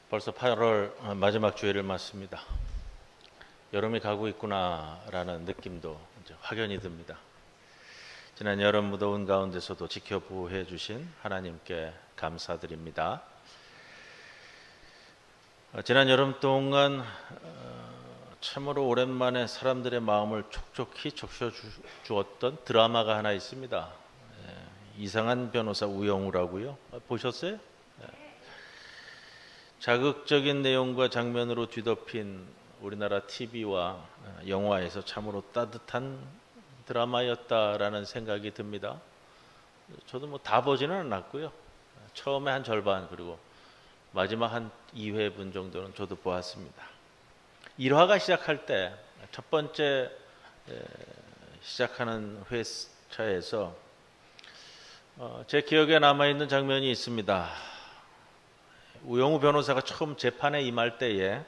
벌써 8월 마지막 주일을 맞습니다. 여름이 가고 있구나라는 느낌도 이제 확연히 듭니다. 지난 여름 무더운 가운데서도 지켜보호해 주신 하나님께 감사드립니다. 지난 여름 동안 참으로 오랜만에 사람들의 마음을 촉촉히 적셔주었던 드라마가 하나 있습니다. 이상한 변호사 우영우라고요. 보셨어요? 자극적인 내용과 장면으로 뒤덮인 우리나라 TV와 영화에서 참으로 따뜻한 드라마였다라는 생각이 듭니다. 저도 뭐 다 보지는 않았고요. 처음에 한 절반 그리고 마지막 한 2회분 정도는 저도 보았습니다. 1화가 시작할 때 첫 번째 시작하는 회차에서 제 기억에 남아있는 장면이 있습니다. 우영우 변호사가 처음 재판에 임할 때에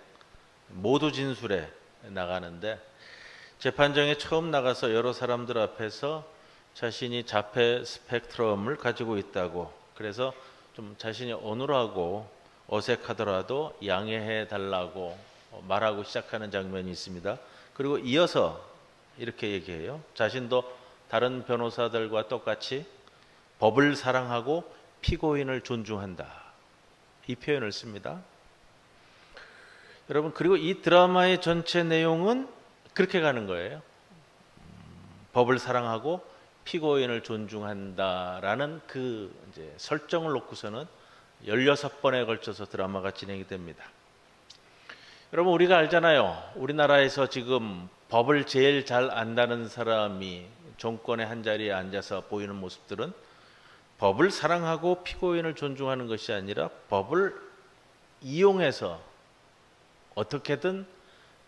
모두 진술에 나가는데 재판정에 처음 나가서 여러 사람들 앞에서 자신이 자폐 스펙트럼을 가지고 있다고, 그래서 좀 자신이 어눌하고 어색하더라도 양해해 달라고 말하고 시작하는 장면이 있습니다. 그리고 이어서 이렇게 얘기해요. 자신도 다른 변호사들과 똑같이 법을 사랑하고 피고인을 존중한다. 이 표현을 씁니다. 여러분, 그리고 이 드라마의 전체 내용은 그렇게 가는 거예요. 법을 사랑하고 피고인을 존중한다라는 그 이제 설정을 놓고서는 16번에 걸쳐서 드라마가 진행이 됩니다. 여러분, 우리가 알잖아요. 우리나라에서 지금 법을 제일 잘 안다는 사람이 정권의 한 자리에 앉아서 보이는 모습들은 법을 사랑하고 피고인을 존중하는 것이 아니라 법을 이용해서 어떻게든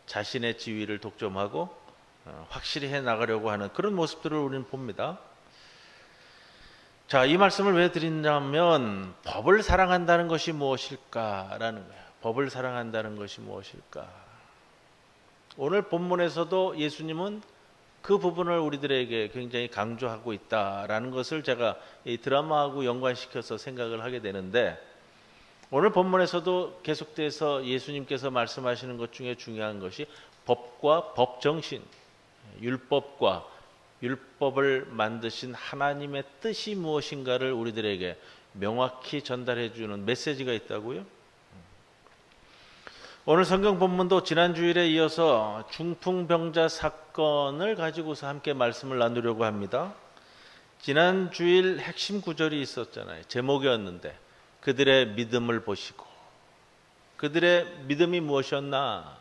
자신의 지위를 독점하고 확실히 해나가려고 하는 그런 모습들을 우리는 봅니다. 자, 이 말씀을 왜 드리냐면 법을 사랑한다는 것이 무엇일까라는 거예요. 법을 사랑한다는 것이 무엇일까. 오늘 본문에서도 예수님은 그 부분을 우리들에게 굉장히 강조하고 있다라는 것을 제가 이 드라마하고 연관시켜서 생각을 하게 되는데, 오늘 본문에서도 계속돼서 예수님께서 말씀하시는 것 중에 중요한 것이 법과 법정신, 율법과 율법을 만드신 하나님의 뜻이 무엇인가를 우리들에게 명확히 전달해 주는 메시지가 있다고요. 오늘 성경 본문도 지난 주일에 이어서 중풍병자 사건을 가지고서 함께 말씀을 나누려고 합니다. 지난 주일 핵심 구절이 있었잖아요. 제목이었는데 그들의 믿음을 보시고, 그들의 믿음이 무엇이었나?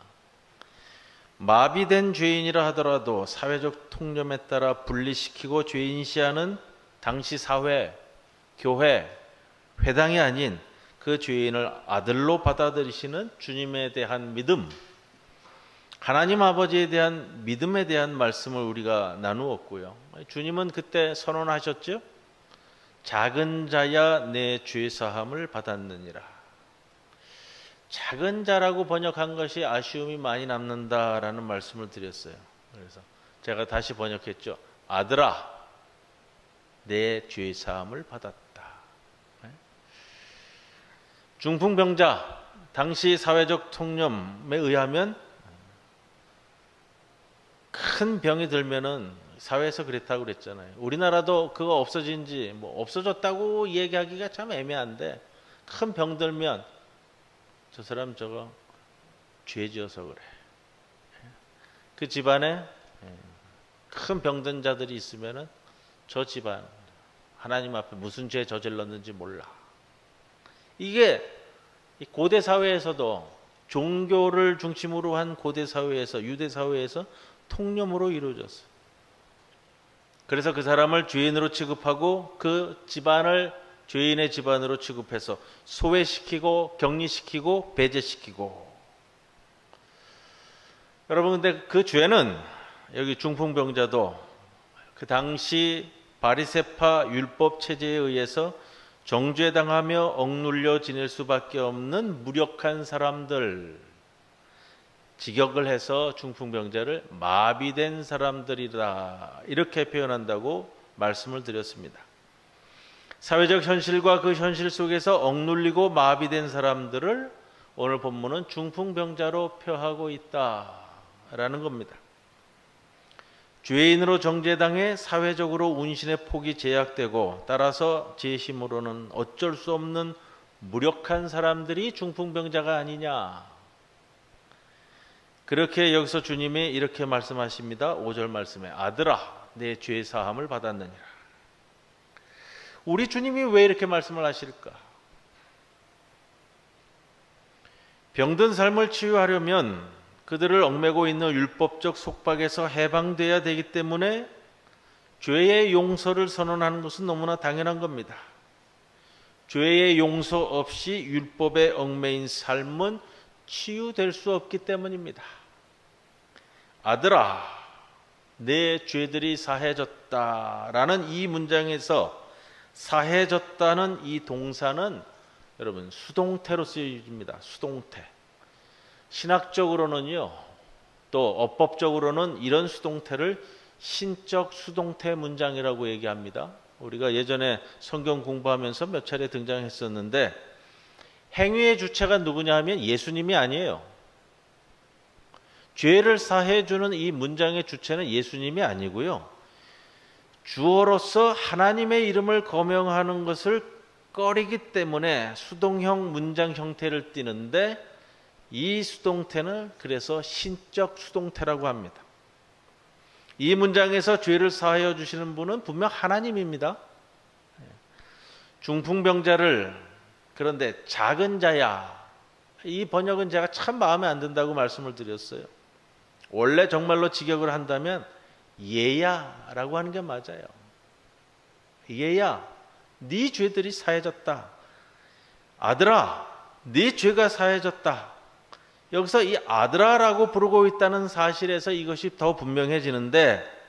마비된 죄인이라 하더라도 사회적 통념에 따라 분리시키고 죄인시하는 당시 사회, 교회, 회당이 아닌 그 죄인을 아들로 받아들이시는 주님에 대한 믿음, 하나님 아버지에 대한 믿음에 대한 말씀을 우리가 나누었고요. 주님은 그때 선언하셨죠. 작은 자야 내 죄사함을 받았느니라. 작은 자라고 번역한 것이 아쉬움이 많이 남는다라는 말씀을 드렸어요. 그래서 제가 다시 번역했죠. 아들아, 내 죄사함을 받았다. 중풍병자, 당시 사회적 통념에 의하면 큰 병이 들면은 사회에서 그랬다고 그랬잖아요. 우리나라도 그거 없어진 지 뭐 없어졌다고 얘기하기가 참 애매한데, 큰 병 들면 저 사람 저거 죄 지어서 그래. 그 집안에 큰 병든 자들이 있으면은 저 집안 하나님 앞에 무슨 죄 저질렀는지 몰라. 이게 고대 사회에서도, 종교를 중심으로 한 고대 사회에서, 유대 사회에서 통념으로 이루어졌어요. 그래서 그 사람을 죄인으로 취급하고 그 집안을 죄인의 집안으로 취급해서 소외시키고 격리시키고 배제시키고. 여러분, 근데 그 죄는, 여기 중풍병자도 그 당시 바리새파 율법 체제에 의해서 정죄당하며 억눌려 지낼 수밖에 없는 무력한 사람들, 직역을 해서 중풍병자를 마비된 사람들이라 이렇게 표현한다고 말씀을 드렸습니다. 사회적 현실과 그 현실 속에서 억눌리고 마비된 사람들을 오늘 본문은 중풍병자로 표하고 있다라는 겁니다. 죄인으로 정죄당해 사회적으로 운신의 폭이 제약되고 따라서 제 힘으로는 어쩔 수 없는 무력한 사람들이 중풍병자가 아니냐. 그렇게 여기서 주님이 이렇게 말씀하십니다. 5절 말씀에 아들아 내 죄 사함을 받았느니라. 우리 주님이 왜 이렇게 말씀을 하실까? 병든 삶을 치유하려면 그들을 얽매고 있는 율법적 속박에서 해방돼야 되기 때문에 죄의 용서를 선언하는 것은 너무나 당연한 겁니다. 죄의 용서 없이 율법에 얽매인 삶은 치유될 수 없기 때문입니다. 아들아, 내 죄들이 사해졌다라는 이 문장에서 사해졌다는 이 동사는 여러분 수동태로 쓰여집니다. 수동태. 신학적으로는요, 또 어법적으로는 이런 수동태를 신적 수동태 문장이라고 얘기합니다. 우리가 예전에 성경 공부하면서 몇 차례 등장했었는데 행위의 주체가 누구냐 하면 예수님이 아니에요. 죄를 사해주는 이 문장의 주체는 예수님이 아니고요. 주어로서 하나님의 이름을 거명하는 것을 꺼리기 때문에 수동형 문장 형태를 띠는데 이 수동태는 그래서 신적 수동태라고 합니다. 이 문장에서 죄를 사하여 주시는 분은 분명 하나님입니다. 중풍병자를 그런데 작은 자야. 이 번역은 제가 참 마음에 안 든다고 말씀을 드렸어요. 원래 정말로 직역을 한다면 얘야라고 하는 게 맞아요. 얘야, 네 죄들이 사해졌다. 아들아, 네 죄가 사해졌다. 여기서 이 아들아라고 부르고 있다는 사실에서 이것이 더 분명해지는데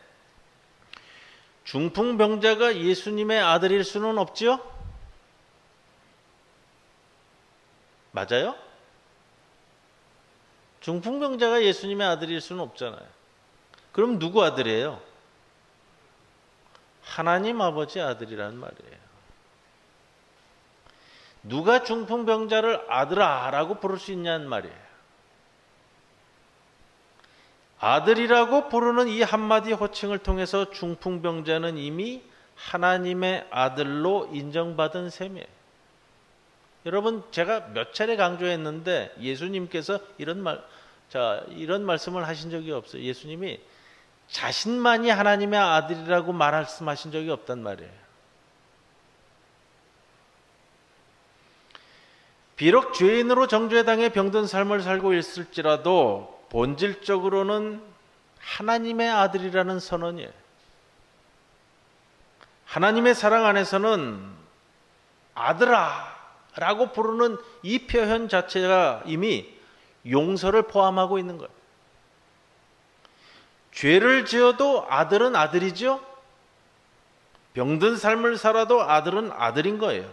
중풍병자가 예수님의 아들일 수는 없지요? 맞아요? 중풍병자가 예수님의 아들일 수는 없잖아요. 그럼 누구 아들이에요? 하나님 아버지 아들이라는 말이에요. 누가 중풍병자를 아들아라고 부를 수 있냐는 말이에요. 아들이라고 부르는 이 한마디 호칭을 통해서 중풍병자는 이미 하나님의 아들로 인정받은 셈이에요. 여러분, 제가 몇 차례 강조했는데 예수님께서 이런 말씀을 하신 적이 없어요. 예수님이 자신만이 하나님의 아들이라고 말씀하신 적이 없단 말이에요. 비록 죄인으로 정죄당해 병든 삶을 살고 있을지라도 본질적으로는 하나님의 아들이라는 선언이에요. 하나님의 사랑 안에서는 아들아 라고 부르는 이 표현 자체가 이미 용서를 포함하고 있는 거예요. 죄를 지어도 아들은 아들이죠. 병든 삶을 살아도 아들은 아들인 거예요.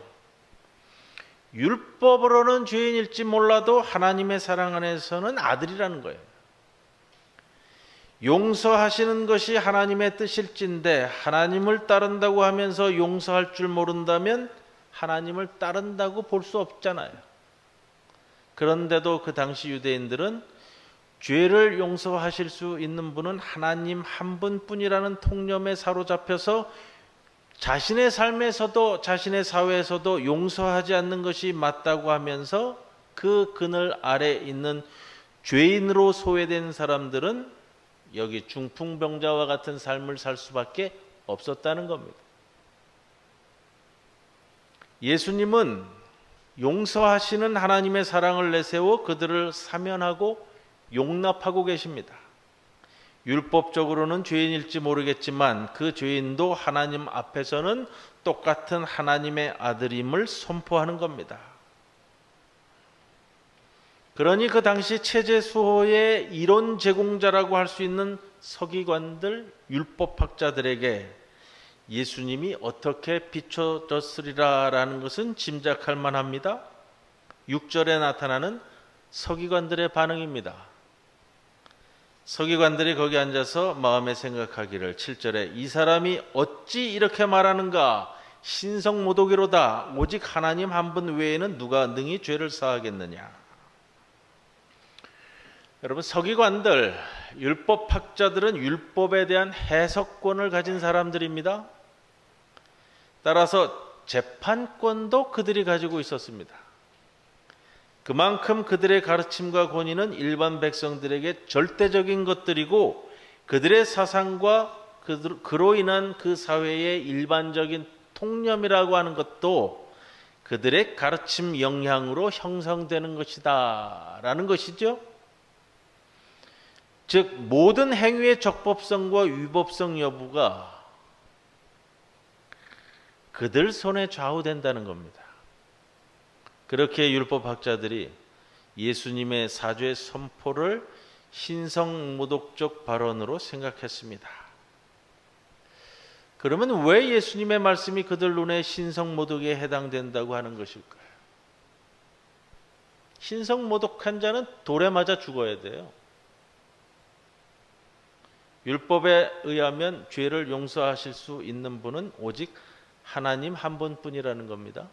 율법으로는 죄인일지 몰라도 하나님의 사랑 안에서는 아들이라는 거예요. 용서하시는 것이 하나님의 뜻일진데 하나님을 따른다고 하면서 용서할 줄 모른다면 하나님을 따른다고 볼 수 없잖아요. 그런데도 그 당시 유대인들은 죄를 용서하실 수 있는 분은 하나님 한 분뿐이라는 통념에 사로잡혀서 자신의 삶에서도 자신의 사회에서도 용서하지 않는 것이 맞다고 하면서 그 그늘 아래 있는 죄인으로 소외된 사람들은 여기 중풍병자와 같은 삶을 살 수밖에 없었다는 겁니다. 예수님은 용서하시는 하나님의 사랑을 내세워 그들을 사면하고 용납하고 계십니다. 율법적으로는 죄인일지 모르겠지만 그 죄인도 하나님 앞에서는 똑같은 하나님의 아들임을 선포하는 겁니다. 그러니 그 당시 체제 수호의 이론 제공자라고 할 수 있는 서기관들, 율법학자들에게 예수님이 어떻게 비춰졌으리라라는 것은 짐작할 만합니다. 6절에 나타나는 서기관들의 반응입니다. 서기관들이 거기 앉아서 마음에 생각하기를 7절에 이 사람이 어찌 이렇게 말하는가? 신성모독이로다. 오직 하나님 한 분 외에는 누가 능히 죄를 사하겠느냐? 여러분, 서기관들, 율법학자들은 율법에 대한 해석권을 가진 사람들입니다. 따라서 재판권도 그들이 가지고 있었습니다. 그만큼 그들의 가르침과 권위는 일반 백성들에게 절대적인 것들이고, 그들의 사상과 그로 인한 그 사회의 일반적인 통념이라고 하는 것도 그들의 가르침 영향으로 형성되는 것이다 라는 것이죠. 즉 모든 행위의 적법성과 위법성 여부가 그들 손에 좌우된다는 겁니다. 그렇게 율법학자들이 예수님의 사죄 선포를 신성모독적 발언으로 생각했습니다. 그러면 왜 예수님의 말씀이 그들 눈에 신성모독에 해당된다고 하는 것일까요? 신성모독한 자는 돌에 맞아 죽어야 돼요. 율법에 의하면 죄를 용서하실 수 있는 분은 오직 하나님 한 분뿐이라는 겁니다.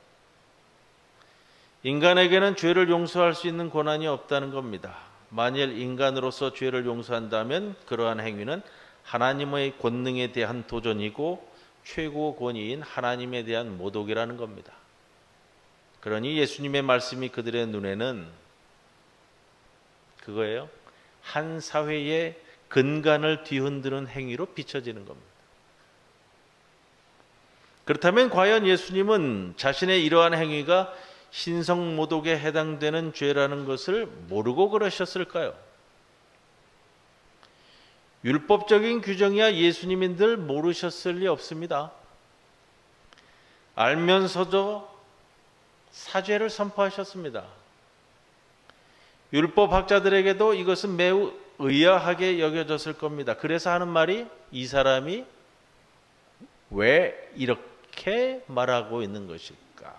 인간에게는 죄를 용서할 수 있는 권한이 없다는 겁니다. 만일 인간으로서 죄를 용서한다면 그러한 행위는 하나님의 권능에 대한 도전이고 최고 권위인 하나님에 대한 모독이라는 겁니다. 그러니 예수님의 말씀이 그들의 눈에는 그거예요. 한 사회의 근간을 뒤흔드는 행위로 비춰지는 겁니다. 그렇다면 과연 예수님은 자신의 이러한 행위가 신성모독에 해당되는 죄라는 것을 모르고 그러셨을까요? 율법적인 규정이야 예수님이 늘 모르셨을 리 없습니다. 알면서도 사죄를 선포하셨습니다. 율법학자들에게도 이것은 매우 의아하게 여겨졌을 겁니다. 그래서 하는 말이 이 사람이 왜 이렇게 말하고 있는 것일까?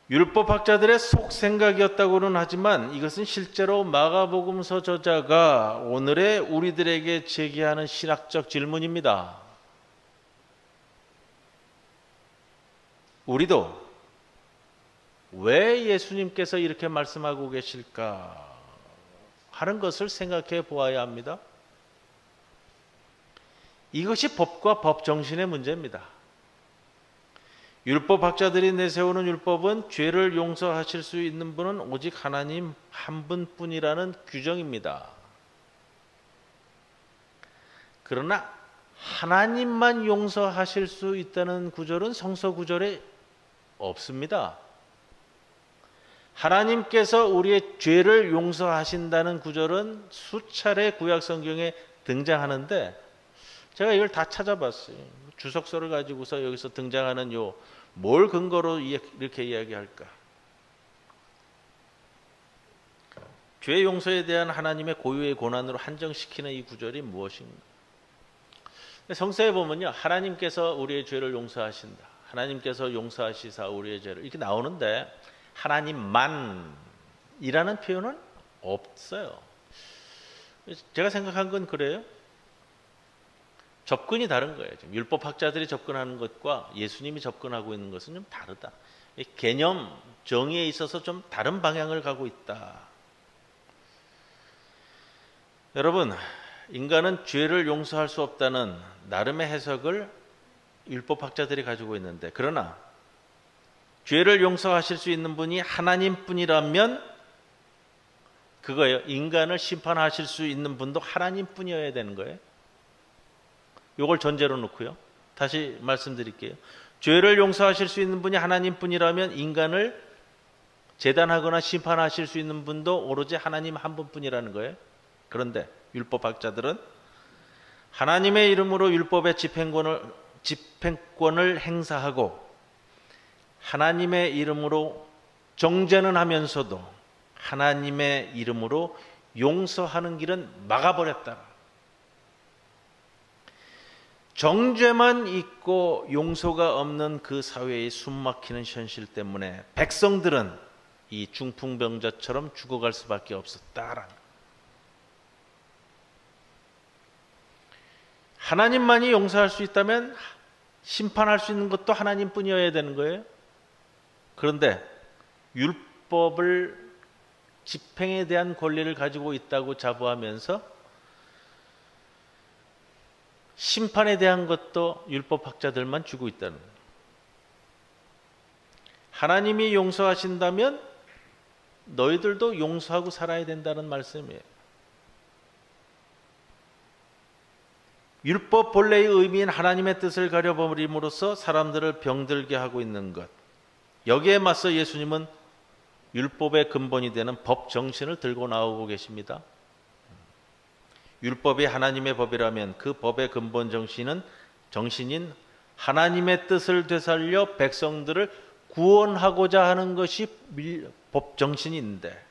율법학자들의 속생각이었다고는 하지만 이것은 실제로 마가복음서 저자가 오늘의 우리들에게 제기하는 신학적 질문입니다. 우리도 왜 예수님께서 이렇게 말씀하고 계실까 하는 것을 생각해 보아야 합니다. 이것이 법과 법정신의 문제입니다. 율법학자들이 내세우는 율법은 죄를 용서하실 수 있는 분은 오직 하나님 한 분뿐이라는 규정입니다. 그러나 하나님만 용서하실 수 있다는 구절은 성서 구절에 없습니다. 하나님께서 우리의 죄를 용서하신다는 구절은 수차례 구약 성경에 등장하는데 제가 이걸 다 찾아봤어요. 주석서를 가지고서 여기서 등장하는 뭘 근거로 이렇게 이야기할까? 죄 용서에 대한 하나님의 고유의 권한으로 한정시키는 이 구절이 무엇인가? 성서에 보면요, 하나님께서 우리의 죄를 용서하신다. 하나님께서 용서하시사 우리의 죄를 이렇게 나오는데 하나님만이라는 표현은 없어요. 제가 생각한 건 그래요. 접근이 다른 거예요. 율법학자들이 접근하는 것과 예수님이 접근하고 있는 것은 좀 다르다. 개념, 정의에 있어서 좀 다른 방향을 가고 있다. 여러분, 인간은 죄를 용서할 수 없다는 나름의 해석을 율법학자들이 가지고 있는데, 그러나 죄를 용서하실 수 있는 분이 하나님뿐이라면 그거예요. 인간을 심판하실 수 있는 분도 하나님뿐이어야 되는 거예요. 이걸 전제로 놓고요. 다시 말씀드릴게요. 죄를 용서하실 수 있는 분이 하나님뿐이라면 인간을 재단하거나 심판하실 수 있는 분도 오로지 하나님 한 분뿐이라는 거예요. 그런데 율법학자들은 하나님의 이름으로 율법의 집행권을 행사하고 하나님의 이름으로 정죄는 하면서도 하나님의 이름으로 용서하는 길은 막아버렸다. 정죄만 있고 용서가 없는 그 사회의 숨막히는 현실 때문에 백성들은 이 중풍병자처럼 죽어갈 수밖에 없었다라는 거예요. 하나님만이 용서할 수 있다면 심판할 수 있는 것도 하나님뿐이어야 되는 거예요. 그런데 율법을 집행에 대한 권리를 가지고 있다고 자부하면서 심판에 대한 것도 율법학자들만 주고 있다는 거예요. 하나님이 용서하신다면 너희들도 용서하고 살아야 된다는 말씀이에요. 율법 본래의 의미인 하나님의 뜻을 가려버림으로써 사람들을 병들게 하고 있는 것. 여기에 맞서 예수님은 율법의 근본이 되는 법 정신을 들고 나오고 계십니다. 율법이 하나님의 법이라면 그 법의 근본 정신인 하나님의 뜻을 되살려 백성들을 구원하고자 하는 것이 법 정신인데,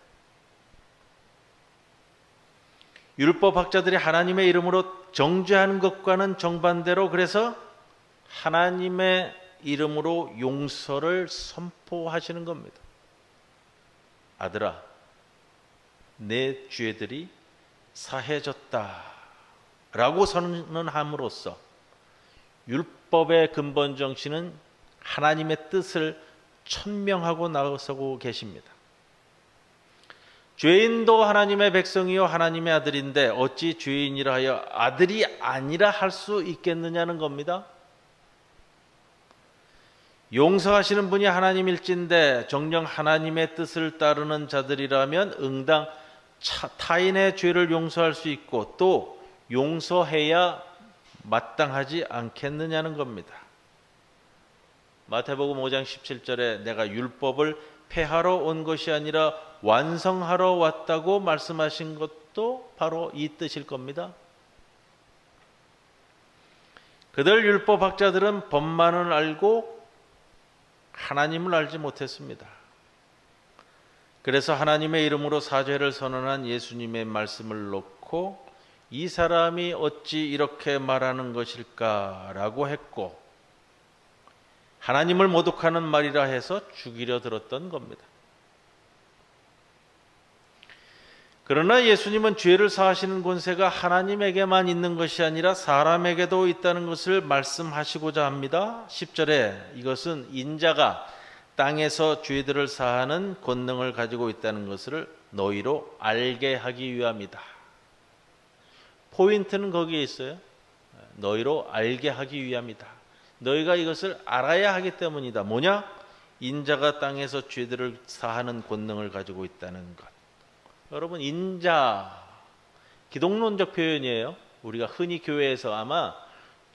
율법학자들이 하나님의 이름으로 정죄하는 것과는 정반대로 그래서 하나님의 이름으로 용서를 선포하시는 겁니다. 아들아, 내 죄들이 사해졌다 라고 선언함으로써 율법의 근본 정신은 하나님의 뜻을 천명하고 나서고 계십니다. 죄인도 하나님의 백성이요 하나님의 아들인데 어찌 죄인이라 하여 아들이 아니라 할 수 있겠느냐는 겁니다. 용서하시는 분이 하나님일진데 정녕 하나님의 뜻을 따르는 자들이라면 응당 타인의 죄를 용서할 수 있고 또 용서해야 마땅하지 않겠느냐는 겁니다. 마태복음 5장 17절에 내가 율법을 폐하러 온 것이 아니라 완성하러 왔다고 말씀하신 것도 바로 이 뜻일 겁니다. 그들 율법학자들은 법만을 알고 하나님을 알지 못했습니다. 그래서 하나님의 이름으로 사죄를 선언한 예수님의 말씀을 놓고 이 사람이 어찌 이렇게 말하는 것일까라고 했고 하나님을 모독하는 말이라 해서 죽이려 들었던 겁니다. 그러나 예수님은 죄를 사하시는 권세가 하나님에게만 있는 것이 아니라 사람에게도 있다는 것을 말씀하시고자 합니다. 10절에 이것은 인자가 땅에서 죄들을 사하는 권능을 가지고 있다는 것을 너희로 알게 하기 위함이다. 포인트는 거기에 있어요. 너희로 알게 하기 위함이다. 너희가 이것을 알아야 하기 때문이다. 뭐냐? 인자가 땅에서 죄들을 사하는 권능을 가지고 있다는 것. 여러분, 인자, 기독론적 표현이에요. 우리가 흔히 교회에서 아마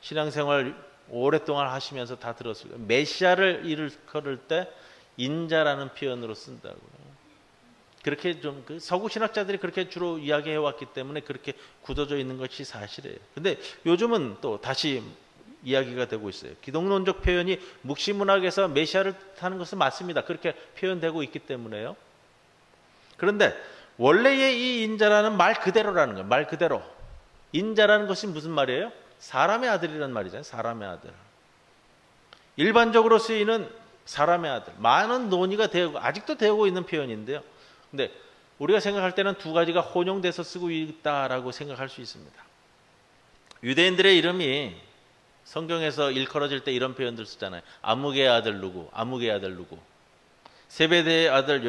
신앙생활 오랫동안 하시면서 다 들었을 거예요. 메시아를 일컬을 때 인자라는 표현으로 쓴다고요. 그렇게 좀 서구 신학자들이 그렇게 주로 이야기해 왔기 때문에 그렇게 굳어져 있는 것이 사실이에요. 근데 요즘은 또 다시 이야기가 되고 있어요. 기독론적 표현이 묵시문학에서 메시아를 뜻하는 것은 맞습니다. 그렇게 표현되고 있기 때문에요. 그런데 원래의 이 인자라는 말 그대로라는 거예요. 말 그대로. 인자라는 것이 무슨 말이에요? 사람의 아들이라는 말이잖아요. 사람의 아들. 일반적으로 쓰이는 사람의 아들. 많은 논의가 되고 아직도 되고 있는 표현인데요. 근데 우리가 생각할 때는 두 가지가 혼용돼서 쓰고 있다라고 생각할 수 있습니다. 유대인들의 이름이 성경에서 일컬어질 때 이런 표현들 쓰잖아요. 아무개의 아들 누구, 아무개의 아들 누구. 세베대의 아들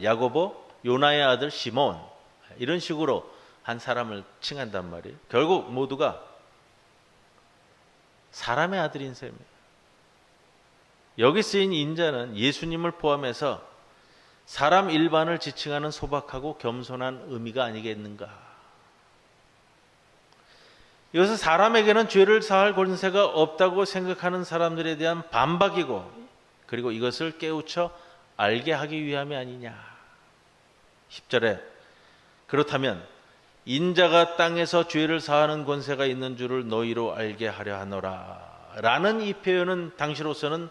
야고보, 요나의 아들 시몬. 이런 식으로 한 사람을 칭한단 말이에요. 결국 모두가 사람의 아들인 셈입니다. 여기 쓰인 인자는 예수님을 포함해서 사람 일반을 지칭하는 소박하고 겸손한 의미가 아니겠는가. 이것은 사람에게는 죄를 사할 권세가 없다고 생각하는 사람들에 대한 반박이고 그리고 이것을 깨우쳐 알게 하기 위함이 아니냐. 10절에 그렇다면 인자가 땅에서 죄를 사하는 권세가 있는 줄을 너희로 알게 하려 하노라 라는 이 표현은 당시로서는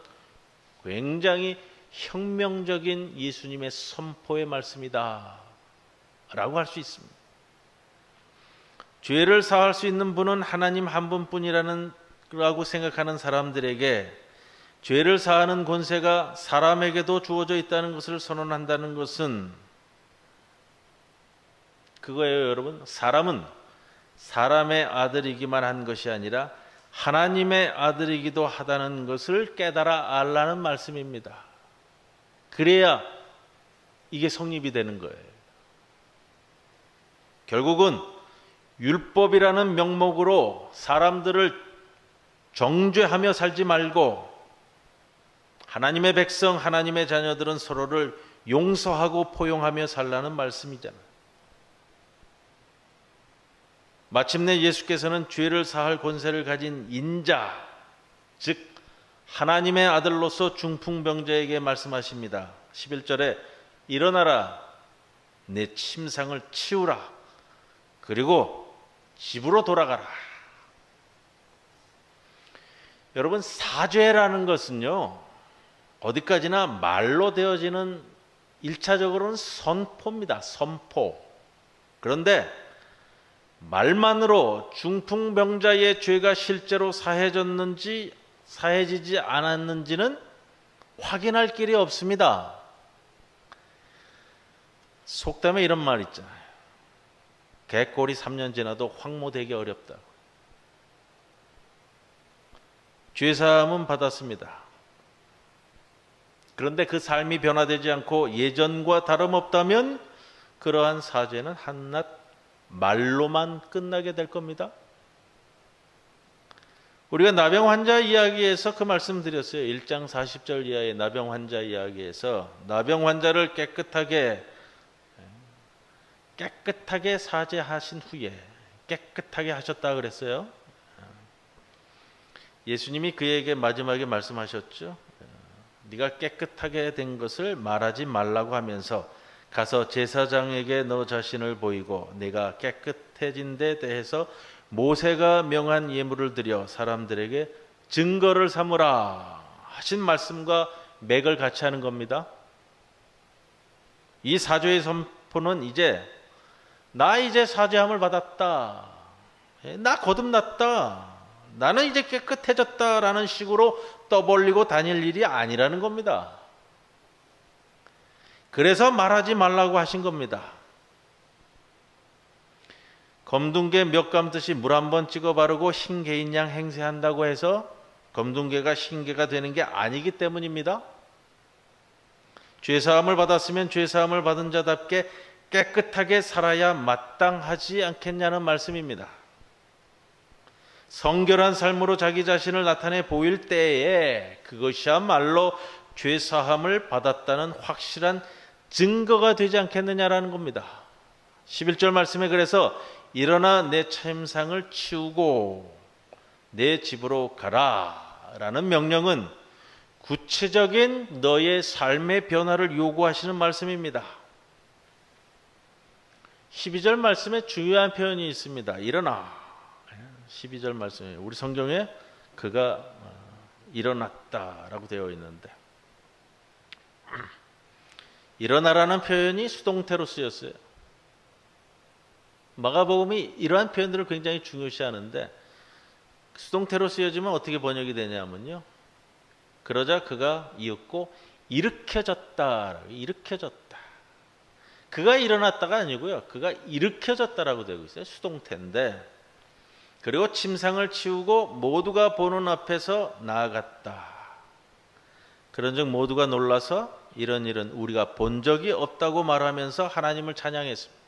굉장히 혁명적인 예수님의 선포의 말씀이다 라고 할 수 있습니다. 죄를 사할 수 있는 분은 하나님 한 분뿐이라고 생각하는 사람들에게 죄를 사하는 권세가 사람에게도 주어져 있다는 것을 선언한다는 것은 그거예요, 여러분. 사람은 사람의 아들이기만 한 것이 아니라 하나님의 아들이기도 하다는 것을 깨달아 알라는 말씀입니다. 그래야 이게 성립이 되는 거예요. 결국은 율법이라는 명목으로 사람들을 정죄하며 살지 말고 하나님의 백성, 하나님의 자녀들은 서로를 용서하고 포용하며 살라는 말씀이잖아요. 마침내 예수께서는 죄를 사할 권세를 가진 인자, 즉 하나님의 아들로서 중풍병자에게 말씀하십니다. 11절에 일어나라, 내 침상을 치우라, 그리고 집으로 돌아가라. 여러분, 사죄라는 것은요, 어디까지나 말로 되어지는 1차적으로는 선포입니다. 선포. 그런데 말만으로 중풍병자의 죄가 실제로 사해졌는지 사해지지 않았는지는 확인할 길이 없습니다. 속담에 이런 말 있잖아요. 개꼬리 3년 지나도 황모되기 어렵다. 죄사함은 받았습니다. 그런데 그 삶이 변화되지 않고 예전과 다름없다면 그러한 사죄는 한낱 말로만 끝나게 될 겁니다. 우리가 나병 환자 이야기에서 그 말씀 드렸어요. 1장 40절 이하의 나병 환자 이야기에서 나병 환자를 깨끗하게 사죄하신 후에 깨끗하게 하셨다 그랬어요. 예수님이 그에게 마지막에 말씀하셨죠. 네가 깨끗하게 된 것을 말하지 말라고 하면서 가서 제사장에게 너 자신을 보이고 네가 깨끗해진 데 대해서 모세가 명한 예물을 드려 사람들에게 증거를 삼으라 하신 말씀과 맥을 같이 하는 겁니다. 이 사죄의 선포는 나 이제 사죄함을 받았다, 나 거듭났다, 나는 이제 깨끗해졌다라는 식으로 떠벌리고 다닐 일이 아니라는 겁니다. 그래서 말하지 말라고 하신 겁니다. 검둥개 몇 감듯이 물 한 번 찍어 바르고 흰개인 양 행세한다고 해서 검둥개가 흰개가 되는 게 아니기 때문입니다. 죄사함을 받았으면 죄사함을 받은 자답게 깨끗하게 살아야 마땅하지 않겠냐는 말씀입니다. 성결한 삶으로 자기 자신을 나타내 보일 때에 그것이야말로 죄사함을 받았다는 확실한 증거가 되지 않겠느냐라는 겁니다. 11절 말씀에 그래서 일어나 내 침상을 치우고 내 집으로 가라 라는 명령은 구체적인 너의 삶의 변화를 요구하시는 말씀입니다. 12절 말씀에 중요한 표현이 있습니다. 일어나. 12절 말씀에 우리 성경에 그가 일어났다라고 되어 있는데 일어나라는 표현이 수동태로 쓰였어요. 마가복음이 이러한 표현들을 굉장히 중요시하는데 수동태로 쓰여지면 어떻게 번역이 되냐면요. 그러자 그가 이윽고 일으켜졌다. 일으켜졌다. 그가 일어났다가 아니고요. 그가 일으켜졌다라고 되고 있어요. 수동태인데 그리고 침상을 치우고 모두가 보는 앞에서 나아갔다. 그런즉 모두가 놀라서 이런 일은 우리가 본 적이 없다고 말하면서 하나님을 찬양했습니다.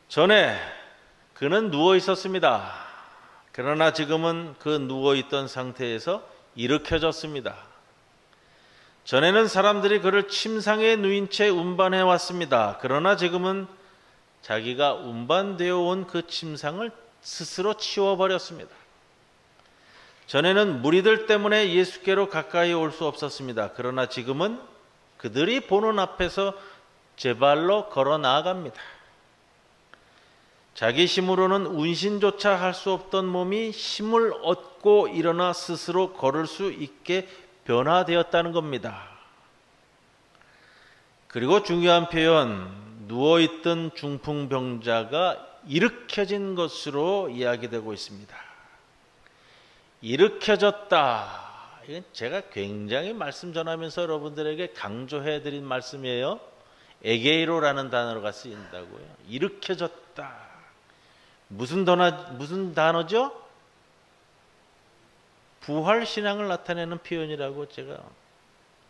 전에 그는 누워 있었습니다. 그러나 지금은 그 누워 있던 상태에서 일으켜졌습니다. 전에는 사람들이 그를 침상에 누인 채 운반해 왔습니다. 그러나 지금은 자기가 운반되어 온 그 침상을 스스로 치워버렸습니다. 전에는 무리들 때문에 예수께로 가까이 올 수 없었습니다. 그러나 지금은 그들이 보는 앞에서 제 발로 걸어 나아갑니다. 자기 힘으로는 운신조차 할 수 없던 몸이 힘을 얻고 일어나 스스로 걸을 수 있게 변화되었다는 겁니다. 그리고 중요한 표현, 누워있던 중풍병자가 일으켜진 것으로 이야기되고 있습니다. 일으켜졌다. 이건 제가 굉장히 말씀 전하면서 여러분들에게 강조해드린 말씀이에요. 에게이로라는 단어가 쓰인다고요. 일으켜졌다. 무슨 단어죠? 부활신앙을 나타내는 표현이라고 제가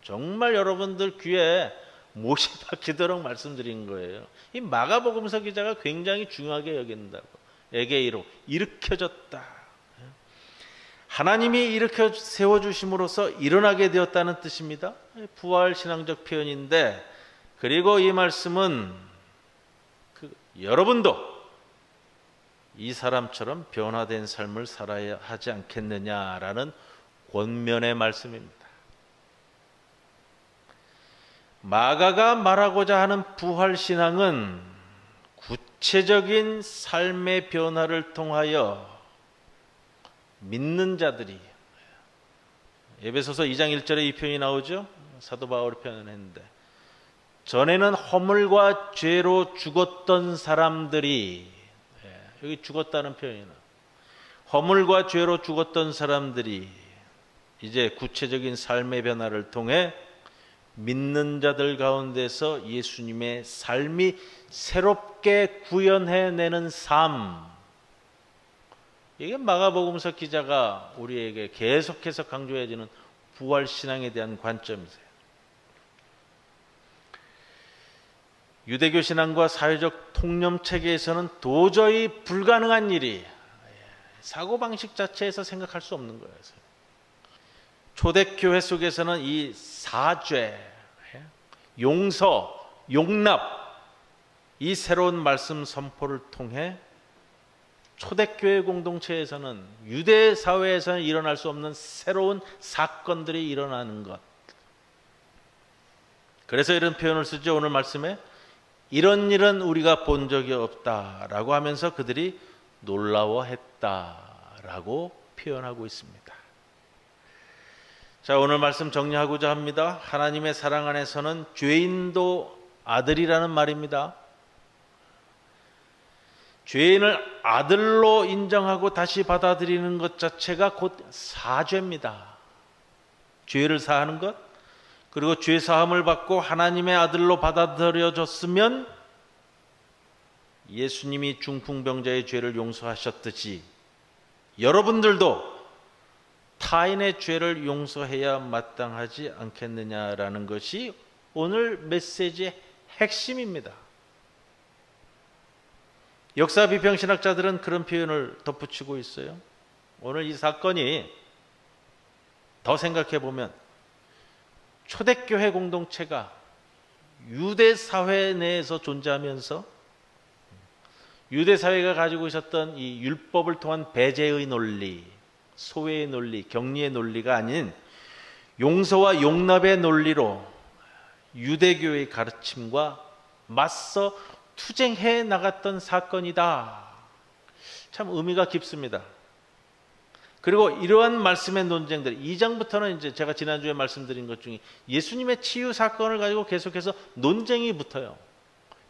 정말 여러분들 귀에 못이 박히도록 말씀드린 거예요. 이 마가복음서 기자가 굉장히 중요하게 여긴다고. 에게이로 일으켜졌다. 하나님이 일으켜 세워주심으로써 일어나게 되었다는 뜻입니다. 부활 신앙적 표현인데, 그리고 이 말씀은 여러분도 이 사람처럼 변화된 삶을 살아야 하지 않겠느냐라는 권면의 말씀입니다. 마가가 말하고자 하는 부활신앙은 구체적인 삶의 변화를 통하여 믿는 자들이, 에베소서 2장 1절에 이 표현이 나오죠. 사도 바울이 표현했는데, 전에는 허물과 죄로 죽었던 사람들이, 여기 죽었다는 표현이 나와요. 허물과 죄로 죽었던 사람들이 이제 구체적인 삶의 변화를 통해 믿는 자들 가운데서 예수님의 삶이 새롭게 구현해내는 삶, 이게 마가복음서 기자가 우리에게 계속해서 강조해 주는 부활신앙에 대한 관점이세요. 유대교 신앙과 사회적 통념체계에서는 도저히 불가능한 일이, 사고방식 자체에서 생각할 수 없는 거예요. 초대교회 속에서는 이 사죄, 용서, 용납, 이 새로운 말씀 선포를 통해 초대교회 공동체에서는, 유대 사회에서는 일어날 수 없는 새로운 사건들이 일어나는 것. 그래서 이런 표현을 쓰죠. 오늘 말씀에 이런 일은 우리가 본 적이 없다라고 하면서 그들이 놀라워했다라고 표현하고 있습니다. 자, 오늘 말씀 정리하고자 합니다. 하나님의 사랑 안에서는 죄인도 아들이라는 말입니다. 죄인을 아들로 인정하고 다시 받아들이는 것 자체가 곧 사죄입니다. 죄를 사하는 것, 그리고 죄 사함을 받고 하나님의 아들로 받아들여졌으면 예수님이 중풍병자의 죄를 용서하셨듯이 여러분들도 타인의 죄를 용서해야 마땅하지 않겠느냐라는 것이 오늘 메시지의 핵심입니다. 역사 비평 신학자들은 그런 표현을 덧붙이고 있어요. 오늘 이 사건이 더 생각해 보면 초대교회 공동체가 유대 사회 내에서 존재하면서 유대 사회가 가지고 있었던 이 율법을 통한 배제의 논리, 소외의 논리, 격리의 논리가 아닌 용서와 용납의 논리로 유대교의 가르침과 맞서 투쟁해 나갔던 사건이다. 참 의미가 깊습니다. 그리고 이러한 말씀의 논쟁들, 2장부터는 이제 제가 지난주에 말씀드린 것 중에 예수님의 치유 사건을 가지고 계속해서 논쟁이 붙어요.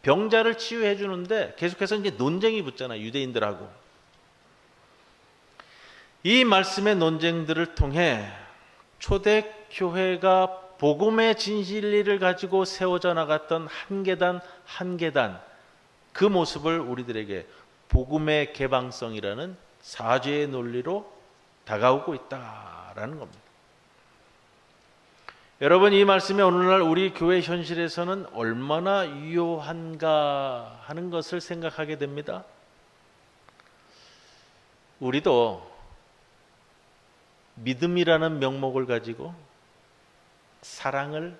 병자를 치유해 주는데 계속해서 이제 논쟁이 붙잖아요. 유대인들하고. 이 말씀의 논쟁들을 통해 초대교회가 복음의 진리를 가지고 세워져 나갔던 한 계단 한 계단, 그 모습을 우리들에게 복음의 개방성이라는 사죄의 논리로 다가오고 있다라는 겁니다. 여러분, 이 말씀이 오늘날 우리 교회 현실에서는 얼마나 유효한가 하는 것을 생각하게 됩니다. 우리도 믿음이라는 명목을 가지고 사랑을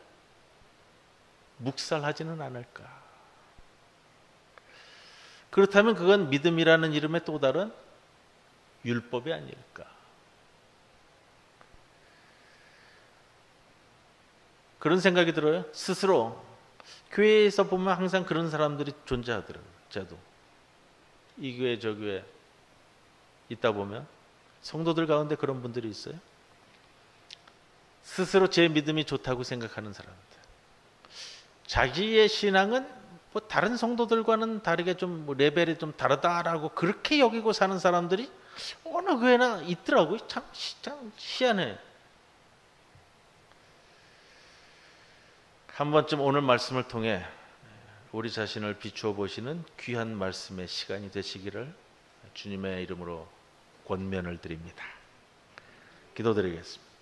묵살하지는 않을까. 그렇다면 그건 믿음이라는 이름의 또 다른 율법이 아닐까. 그런 생각이 들어요. 스스로 교회에서 보면 항상 그런 사람들이 존재하더라고요. 저도 이 교회 저 교회 있다 보면 성도들 가운데 그런 분들이 있어요. 스스로 제 믿음이 좋다고 생각하는 사람들, 자기의 신앙은 뭐 다른 성도들과는 다르게 좀 레벨이 좀 다르다라고 그렇게 여기고 사는 사람들이 어느 교회나 있더라고요. 참 희한해. 한 번쯤 오늘 말씀을 통해 우리 자신을 비추어 보시는 귀한 말씀의 시간이 되시기를 주님의 이름으로 권면을 드립니다. 기도드리겠습니다.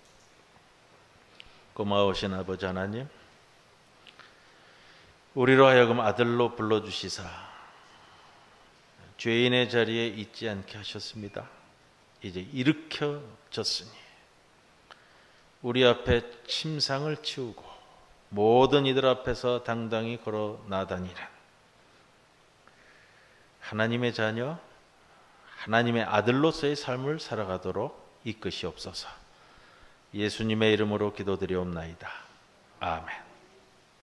고마우신 아버지 하나님, 우리로 하여금 아들로 불러주시사 죄인의 자리에 있지 않게 하셨습니다. 이제 일으켜졌으니 우리 앞에 침상을 치우고 모든 이들 앞에서 당당히 걸어 나다니는 하나님의 자녀, 하나님의 아들로서의 삶을 살아가도록 이끄시옵소서. 예수님의 이름으로 기도드리옵나이다. 아멘.